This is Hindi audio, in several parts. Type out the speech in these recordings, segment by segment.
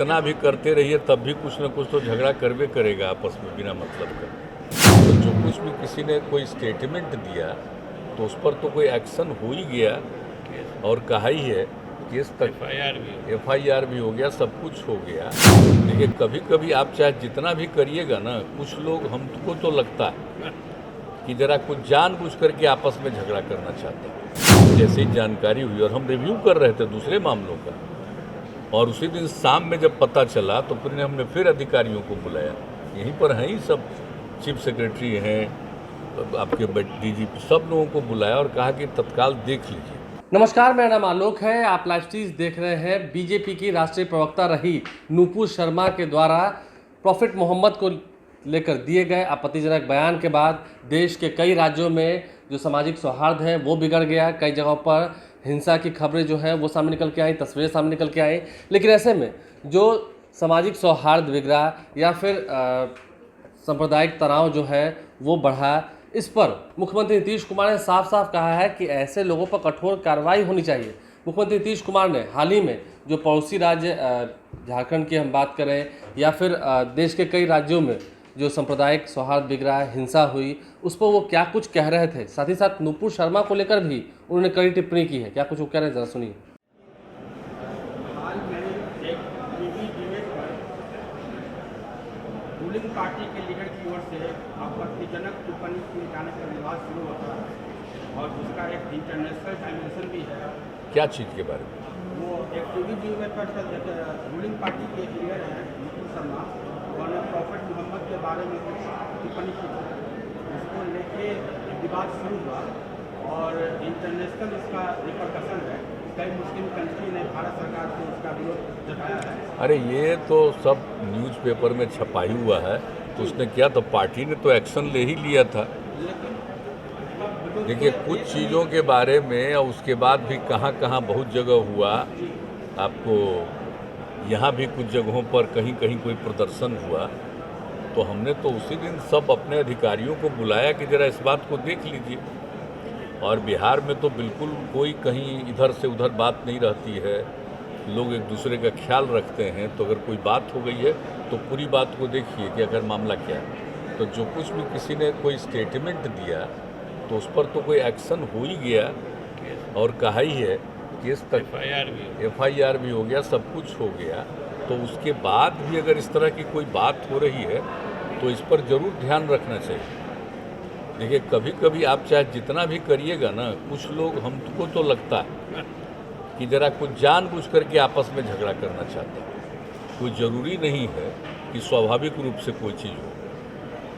कितना भी करते रहिए तब भी कुछ ना कुछ तो झगड़ा करवे करेगा आपस में बिना मतलब का। तो जो कुछ भी किसी ने कोई स्टेटमेंट दिया तो उस पर तो कोई एक्शन हो ही गया और कहा ही है, केस तक एफआईआर भी हो गया, सब कुछ हो गया। देखिए कभी कभी आप चाहे जितना भी करिएगा ना, कुछ लोग हमको तो लगता है कि जरा कुछ जानबूझ करके आपस में झगड़ा करना चाहते हैं। जैसे ही जानकारी हुई और हम रिव्यू कर रहे थे दूसरे मामलों का, और उसी दिन शाम में जब पता चला तो फिर हमने फिर अधिकारियों को बुलाया, यहीं पर हैं ही सब, चीफ सेक्रेटरी हैं, आपके डीजीपी, सब लोगों को बुलाया और कहा कि तत्काल देख लीजिए। नमस्कार, मेरा नाम आलोक है। आप लाइव स्ट्रीज देख रहे हैं। बीजेपी की राष्ट्रीय प्रवक्ता रही नुपुर शर्मा के द्वारा प्रॉफिट मोहम्मद को लेकर दिए गए आपत्तिजनक बयान के बाद देश के कई राज्यों में जो सामाजिक सौहार्द है वो बिगड़ गया। कई जगहों पर हिंसा की खबरें जो हैं वो सामने निकल के आई, तस्वीरें सामने निकल के आई। लेकिन ऐसे में जो सामाजिक सौहार्द बिगड़ा या फिर सांप्रदायिक तनाव जो है वो बढ़ा, इस पर मुख्यमंत्री नीतीश कुमार ने साफ साफ कहा है कि ऐसे लोगों पर कठोर कार्रवाई होनी चाहिए। मुख्यमंत्री नीतीश कुमार ने हाल ही में जो पड़ोसी राज्य झारखंड की हम बात करें या फिर देश के कई राज्यों में जो सांप्रदायिक सौहार्द बिगड़ा, हिंसा हुई, उस पर वो क्या कुछ कह रहे थे। साथ ही साथ नुपुर शर्मा को लेकर भी उन्होंने कड़ी टिप्पणी की है। क्या कुछ वो कह रहे हैं, जरा सुनिए। रूलिंग पार्टी के लीडर की ओर से आपत्तिजनक टिप्पणी किए जाने का विवाद शुरू होता है और उसका एक इंटरनेशनल डायमेंशन भी है। क्या चीज़ के बारे में? वो एक टीवी पर रूलिंग पार्टी के लीडर हैं नुपुर शर्मा, उन्होंने प्रॉफिट मोहम्मद के बारे में कुछ टिप्पणी की थी, उसको लेके विवाद शुरू हुआ और इंटरनेशनल इसका रिपरकशन है। कई मुस्लिम कंट्री ने भारत सरकार से इसका विरोध जताया है। अरे ये तो सब न्यूज़पेपर में छपा ही हुआ है, तो उसने क्या, तो पार्टी ने तो एक्शन ले ही लिया था। देखिए कुछ चीज़ों के बारे में और उसके बाद भी कहाँ कहाँ बहुत जगह हुआ, आपको यहाँ भी कुछ जगहों पर कहीं कहीं कोई प्रदर्शन हुआ, तो हमने तो उसी दिन सब अपने अधिकारियों को बुलाया कि ज़रा इस बात को देख लीजिए। और बिहार में तो बिल्कुल कोई कहीं इधर से उधर बात नहीं रहती है, लोग एक दूसरे का ख्याल रखते हैं। तो अगर कोई बात हो गई है तो पूरी बात को देखिए कि अगर मामला क्या है। तो जो कुछ भी किसी ने कोई स्टेटमेंट दिया तो उस पर तो कोई एक्शन हो ही गया और कहा ही है, केस तक एफआईआर भी हो गया, सब कुछ हो गया। तो उसके बाद भी अगर इस तरह की कोई बात हो रही है तो इस पर ज़रूर ध्यान रखना चाहिए। देखिए कभी कभी आप चाहे जितना भी करिएगा ना, कुछ लोग हमको तो लगता है कि जरा कुछ जानबूझ करके आपस में झगड़ा करना चाहते हैं। कोई ज़रूरी नहीं है कि स्वाभाविक रूप से कोई चीज़ हो।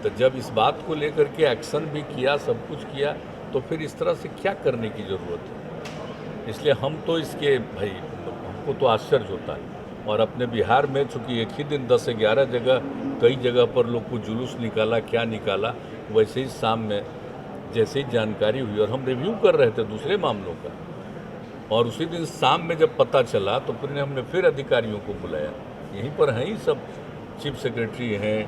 तो जब इस बात को लेकर के एक्शन भी किया, सब कुछ किया, तो फिर इस तरह से क्या करने की ज़रूरत है। इसलिए हम तो इसके भाई, हमको तो आश्चर्य होता है। और अपने बिहार में चूँकि एक ही दिन 10 से 11 जगह, कई जगह पर लोग को जुलूस निकाला, क्या निकाला, वैसे ही शाम में जैसे ही जानकारी हुई और हम रिव्यू कर रहे थे दूसरे मामलों का, और उसी दिन शाम में जब पता चला तो फिर हमने फिर अधिकारियों को बुलाया, यहीं पर हैं ही सब, चीफ सेक्रेटरी हैं,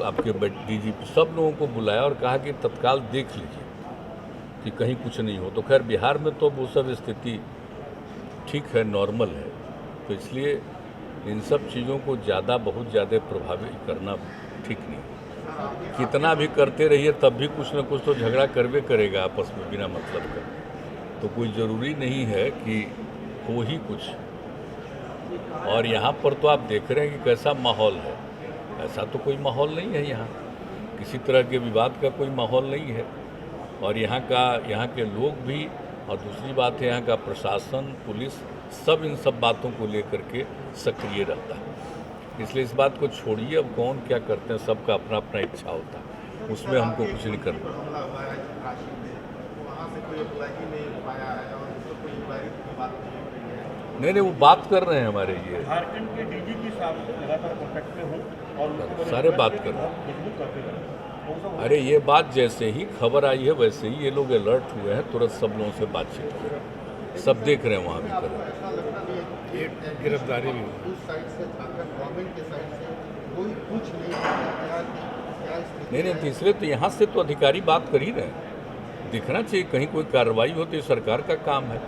आपके डीजीपी, सब लोगों को बुलाया और कहा कि तत्काल देख लीजिए कि कहीं कुछ नहीं हो। तो खैर बिहार में तो वो सब स्थिति ठीक है, नॉर्मल है। तो इसलिए इन सब चीज़ों को बहुत ज़्यादा प्रभावित करना ठीक नहीं। कितना भी करते रहिए तब भी कुछ ना कुछ तो झगड़ा करवे करेगा आपस में बिना मतलब का। तो कोई ज़रूरी नहीं है कि हो ही कुछ। और यहाँ पर तो आप देख रहे हैं कि कैसा माहौल है। ऐसा तो कोई माहौल नहीं है, यहाँ किसी तरह के विवाद का कोई माहौल नहीं है। और यहाँ के लोग भी, और दूसरी बात है यहाँ का प्रशासन, पुलिस, सब इन सब बातों को लेकर के सक्रिय रहता है। इसलिए इस बात को छोड़िए, अब कौन क्या करते हैं, सबका अपना अपना इच्छा होता है, उसमें हमको कुछ नहीं करना। नहीं, वो बात कर रहे हैं हमारे ये झारखंड के डीजीपी साहब लगातार कॉन्टैक्ट में हो और सारे बात कर रहे हैं। अरे ये बात जैसे ही खबर आई है वैसे ही ये लोग अलर्ट हुए हैं, तुरंत सब लोगों से बातचीत की, सब देख रहे हैं वहाँ भी कर रहे हैं। गिरफ्तारी भी नहीं, तीसरे तो यहाँ से तो अधिकारी बात कर ही रहे हैं। दिखना चाहिए कहीं कोई कार्रवाई होती है, सरकार का काम है।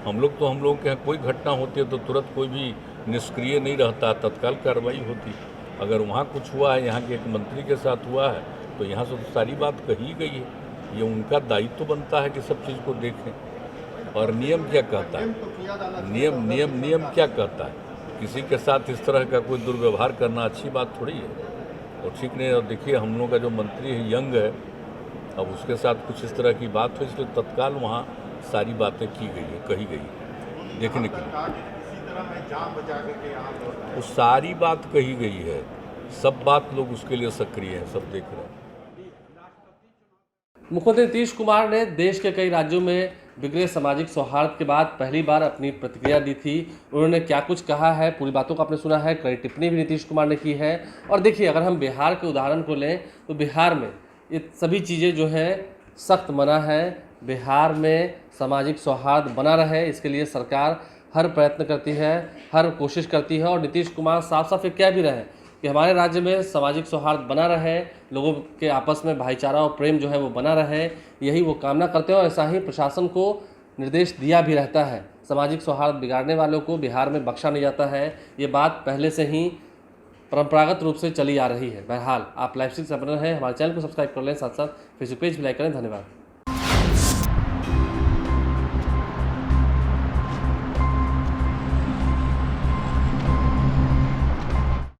हम लोग के यहाँ कोई घटना होती है तो तुरंत कोई भी निष्क्रिय नहीं रहता, तत्काल कार्रवाई होती। अगर वहाँ कुछ हुआ है, यहाँ के एक मंत्री के साथ हुआ है, तो यहाँ से तो सारी बात कही गई है। ये उनका दायित्व तो बनता है कि सब चीज़ को देखें। और नियम क्या कहता है, नियम क्या कहता है, किसी के साथ इस तरह का कोई दुर्व्यवहार करना अच्छी बात थोड़ी है और ठीक नहीं। और देखिए हम लोग का जो मंत्री है यंग है, अब उसके साथ कुछ इस तरह की बात हो, इसलिए तत्काल वहाँ सारी बातें की गई है, कही गई है, देखने के लिए वो सारी बात कही गई है। सब बात लोग उसके लिए सक्रिय हैं, सब देख रहे हैं। मुख्यमंत्री नीतीश कुमार ने देश के कई राज्यों में बिगड़े सामाजिक सौहार्द के बाद पहली बार अपनी प्रतिक्रिया दी थी। उन्होंने क्या कुछ कहा है, पूरी बातों को आपने सुना है। कई टिप्पणी भी नीतीश कुमार ने की है। और देखिए, अगर हम बिहार के उदाहरण को लें तो बिहार में ये सभी चीज़ें जो है सख्त मना है। बिहार में सामाजिक सौहार्द बना रहे, इसके लिए सरकार हर प्रयत्न करती है, हर कोशिश करती है। और नीतीश कुमार साफ साफ ये कह भी रहे हैं कि हमारे राज्य में सामाजिक सौहार्द बना रहे, लोगों के आपस में भाईचारा और प्रेम जो है वो बना रहे, यही वो कामना करते हैं। और ऐसा ही प्रशासन को निर्देश दिया भी रहता है। सामाजिक सौहार्द बिगाड़ने वालों को बिहार में बख्शा नहीं जाता है। ये बात पहले से ही परंपरागत रूप से चली आ रही है। बहरहाल आप लाइव स्ट्रीम से बने रहें, हमारे चैनल को सब्सक्राइब कर लें, साथ साथ फेसबुक पेज भी लाइक करें। धन्यवाद।